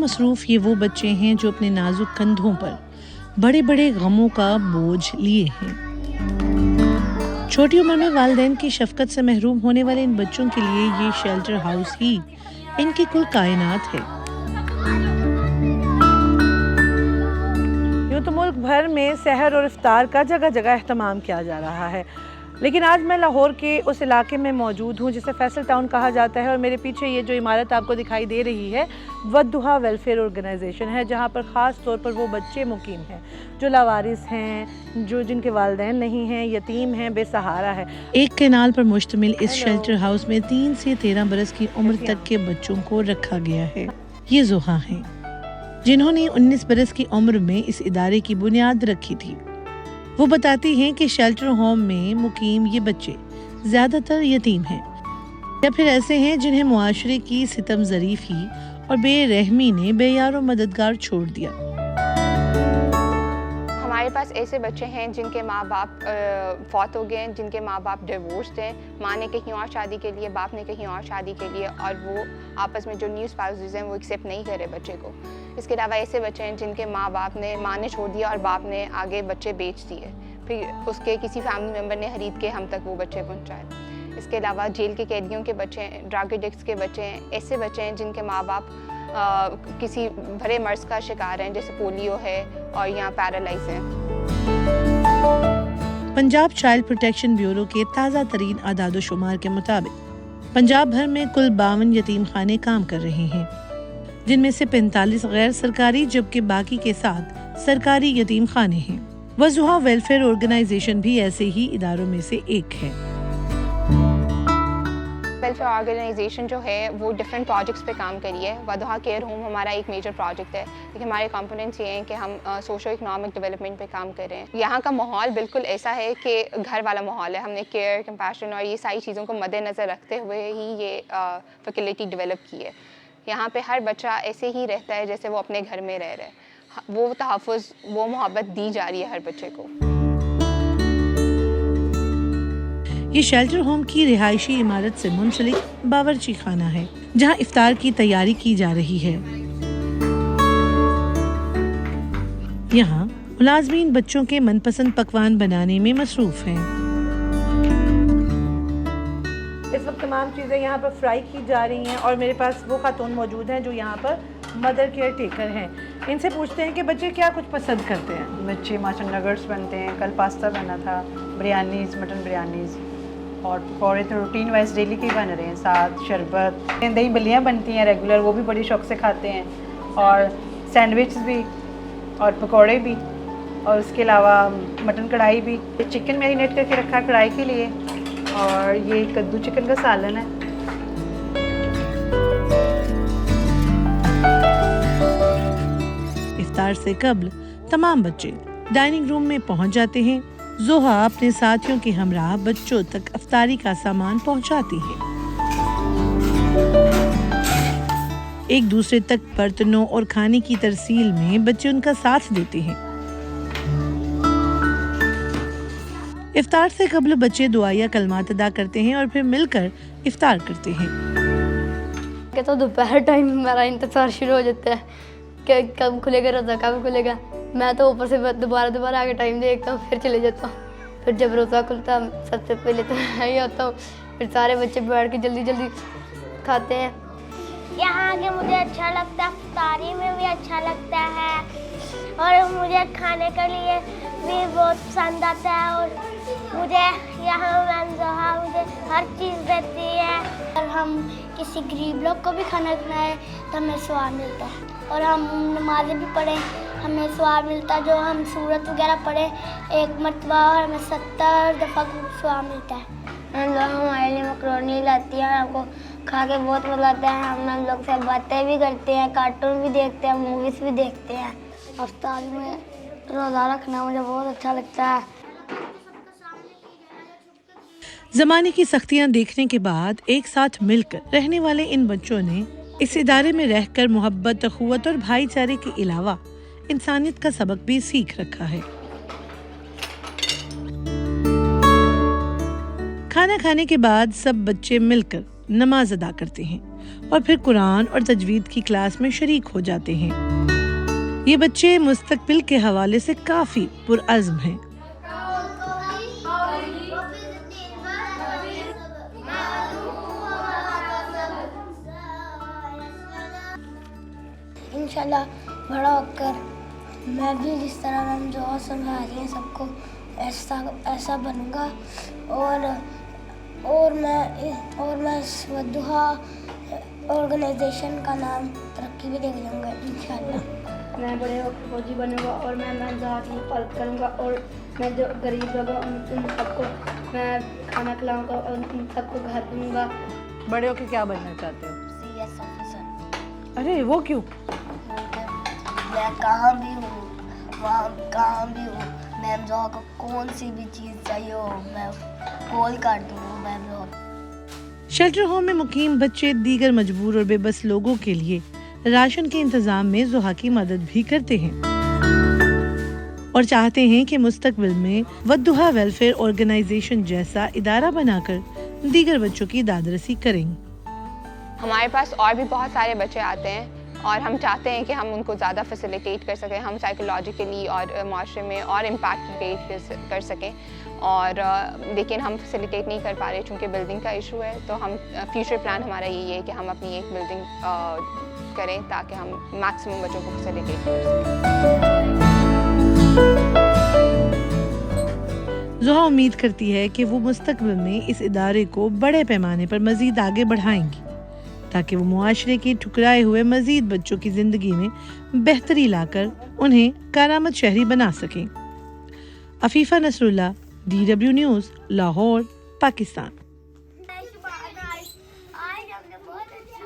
मसरूफ ये वो बच्चे हैं जो अपने नाजुक कंधों पर बड़े बड़े गमों का बोझ लिए हैं। छोटी उम्र में वालिदैन की शफकत से महरूम होने वाले इन बच्चों के लिए ये शेल्टर हाउस ही इनकी कुल कायनात है। यूँ तो मुल्क भर में सहर और इफ्तार का जगह जगह एहतमाम किया जा रहा है, लेकिन आज मैं लाहौर के उस इलाके में मौजूद हूँ जिसे फैसल टाउन कहा जाता है। और मेरे पीछे ये जो इमारत आपको दिखाई दे रही है वद्दुहा वेलफेयर ऑर्गेनाइजेशन है, जहाँ पर ख़ास तौर पर वो बच्चे मुकीम हैं जो लावारिस हैं, जो जिनके वालिदैन नहीं हैं, यतीम हैं, बेसहारा है। एक कैनाल पर मुश्तमिल इस शेल्टर हाउस में 3 से 13 बरस की उम्र तक के बच्चों को रखा गया है। ये जोहा हैं जिन्होंने 19 बरस की उम्र में इस इदारे की बुनियाद रखी थी। वो बताती हैं कि शेल्टर होम में मुकीम ये बच्चे ज्यादातर यतीम हैं या फिर ऐसे हैं जिन्हें मुआशरे की सितम ज़रीफ़ी और बेरहमी ने बेयारो मददगार छोड़ दिया। हमारे पास ऐसे बच्चे हैं जिनके माँ बाप फौत हो गए हैं, जिनके माँ बाप डिवोर्स्ड हैं, माँ ने कहीं और शादी के लिए, बाप ने कहीं और शादी के लिए, और वो आपस में जो न्यू स्पाउसेस हैं वो एक्सेप्ट नहीं करे बच्चे को। इसके अलावा ऐसे बच्चे हैं जिनके माँ ने छोड़ दिया और बाप ने आगे बच्चे बेच दिए, फिर उसके किसी फैमिली मेम्बर ने खरीद के हम तक वो बच्चे पहुँचाए। इसके अलावा जेल के कैदियों के बच्चे हैं, ड्रग एडिक्ट्स के बच्चे हैं, ऐसे बच्चे हैं जिनके माँ बाप किसी भरे मर्ज का शिकार हैं, जैसे पोलियो है और यहाँ पैरालाइज है। पंजाब चाइल्ड प्रोटेक्शन ब्यूरो के ताज़ा तरीन आदाद शुमार के मुताबिक पंजाब भर में कुल 52 यतीम खाने काम कर रहे हैं, जिनमें से 45 गैर सरकारी जबकि बाकी के 7 सरकारी यतीम खाने हैं। वज़ुहा वेलफेयर ऑर्गेनाइजेशन भी ऐसे ही इदारों में से एक है। वेलफेयर ऑर्गेनाइजेशन जो है वो डिफरेंट प्रोजेक्ट्स पे काम करी है। वदुहा केयर होम हमारा एक मेजर प्रोजेक्ट है, क्योंकि हमारे कंपोनेंट्स ये हैं कि हम सोशो इकोनॉमिक डेवलपमेंट पे काम कर रहे हैं। यहाँ का माहौल बिल्कुल ऐसा है कि घर वाला माहौल है। हमने केयर, कंपैशन और ये सारी चीज़ों को मद्देनज़र रखते हुए ही ये फैसिलिटी डेवलप की है। यहाँ पे हर बच्चा ऐसे ही रहता है जैसे वो अपने घर में रह रहा है। वो तहफ़्फ़ुज़, वो मोहब्बत दी जा रही है हर बच्चे को। ये शेल्टर होम की रिहायशी इमारत से मुंसलिक बावर्ची खाना है, जहां इफ्तार की तैयारी की जा रही है। यहाँ मुलाजमीन बच्चों के मनपसंद पकवान बनाने में मसरूफ हैं। इस वक्त तमाम चीज़ें यहाँ पर फ्राई की जा रही हैं और मेरे पास वो खातून मौजूद हैं जो यहाँ पर मदर केयर टेकर हैं। इनसे पूछते हैं कि बच्चे क्या कुछ पसंद करते हैं। बच्चे माशाल्लाह नगर्स बनते हैं, कल पास्ता बना था, बिरयानीज़, मटन बिरयानीज़, और पकौड़े तो रूटीन वाइज डेली के बन रहे हैं, साथ शरबत, दही बल्लियाँ बनती हैं रेगुलर, वो भी बड़ी शौक से खाते हैं, और सैंडविच भी और पकौड़े भी, और उसके अलावा मटन कढ़ाई भी। चिकन मैरिनेट करके रखा है कढ़ाई के लिए, और ये कद्दू चिकन का सालन है। इफ्तार से कब्ल तमाम बच्चे डाइनिंग रूम में पहुंच जाते हैं। जोहा अपने साथियों के हमराह बच्चों तक इफ्तारी का सामान पहुंचाती है। एक दूसरे तक बर्तनों और खाने की तरसील में बच्चे उनका साथ देते हैं। इफ्तार से कब्ल बच्चे दुआ या कलमात अदा करते हैं और फिर मिलकर इफ्तार करते हैं। तो दोपहर टाइम हमारा इंतजार शुरू हो जाता है कि कब खुलेगा रोज़ा, कब खुलेगा। मैं तो ऊपर से दोबारा आगे टाइम देखता हूँ, फिर चले जाता हूँ। फिर जब रोज़ा खुलता सबसे पहले तो मैं ही आता हूँ, फिर सारे बच्चे बैठ के जल्दी खाते हैं। यहाँ आके मुझे अच्छा लगता है, इफ्तारी में भी अच्छा लगता है, और मुझे खाने के लिए भी बहुत पसंद आता है। और मुझे यहाँ जोहा मुझे हर चीज़ देती है। और हम किसी गरीब लोग को भी खाना खिलाएं तो हमें स्वाब मिलता है, और हम नमाज़ें भी पढ़ें हमें स्वाब मिलता है। जो हम सूरत वगैरह पढ़ें एक मरतबा और हमें 70 दफ़ा स्वाब मिलता है। हम लोग हमारे लिए मकरोनी लाती हैं, हमको खा के बहुत मज़ा आता है। हम लोग से बातें भी करते हैं, कार्टून भी देखते हैं, मूवीज़ भी देखते हैं। इफ्तार में रोज़ा रखना मुझे बहुत अच्छा लगता है। ज़माने की सख्तियां देखने के बाद एक साथ मिलकर रहने वाले इन बच्चों ने इस इदारे में रहकर मोहब्बत, अखुवत और भाईचारे के अलावा इंसानियत का सबक भी सीख रखा है। खाना खाने के बाद सब बच्चे मिलकर नमाज अदा करते हैं और फिर कुरान और तजवीद की क्लास में शरीक हो जाते हैं। ये बच्चे मुस्तकबिल के हवाले से काफी पुरअज़्म हैं। इंशाल्लाह बड़ा होकर मैं भी जिस तरह मैम जो समझा रही हैं सबको ऐसा बनूंगा और मैं इस वद्दुहा ऑर्गेनाइजेशन का नाम तरक्की भी देख जाऊंगा इंशाल्लाह। मैं बड़े होकर फौजी बनूंगा और मैं ज़ात की हिफाजत करूंगा और मैं जो गरीब लोग हैं उन सबको मैं खाना खिलाऊंगा और उन सबको घर दूंगा। बड़े होकर क्या बनना चाहते हो? CS officer. अरे वो क्यों? मैं कहाँ भी हूँ, वहाँ कहाँ भी हूँ, मैम जो को कौन सी भी चीज़ चाहिए हो मैं कॉल कर दूँगा मैम जो। शेल्टर होम में मुकीम बच्चे दीगर मजबूर और बेबस लोगों के लिए राशन के इंतजाम में ज़ोहा की मदद भी करते हैं और चाहते हैं कि मुस्तकबिल में वद्दुहा वेलफेयर ऑर्गेनाइजेशन जैसा इदारा बनाकर दीगर बच्चों की दादरसी करेंगे। हमारे पास और भी बहुत सारे बच्चे आते हैं और हम चाहते हैं कि हम उनको ज़्यादा फैसिलिटेट कर सकें, हम साइकोलॉजिकली और माशरे में और इम्पैक्ट क्रिएट कर सकें और लेकिन हम फैसिलिटेट नहीं कर पा रहे चूँकि बिल्डिंग का इशू है। तो हम फ्यूचर प्लान हमारा यही है कि हम अपनी एक बिल्डिंग करें ताकि हम मैक्सिमम बच्चों को फैसिलिटेट कर सकें। ज़ोहा उम्मीद करती है कि वो मुस्तकबिल में इस इदारे को बड़े पैमाने पर मज़ीद आगे बढ़ाएंगी ताकि वो मुआशरे के ठुकराए हुए मज़ीद बच्चों की ज़िंदगी में बेहतरी लाकर उन्हें कारामद शहरी बना सकें। Afifa Nasrullah, DW news, Lahore, Pakistan. आज हमने बहुत अच्छा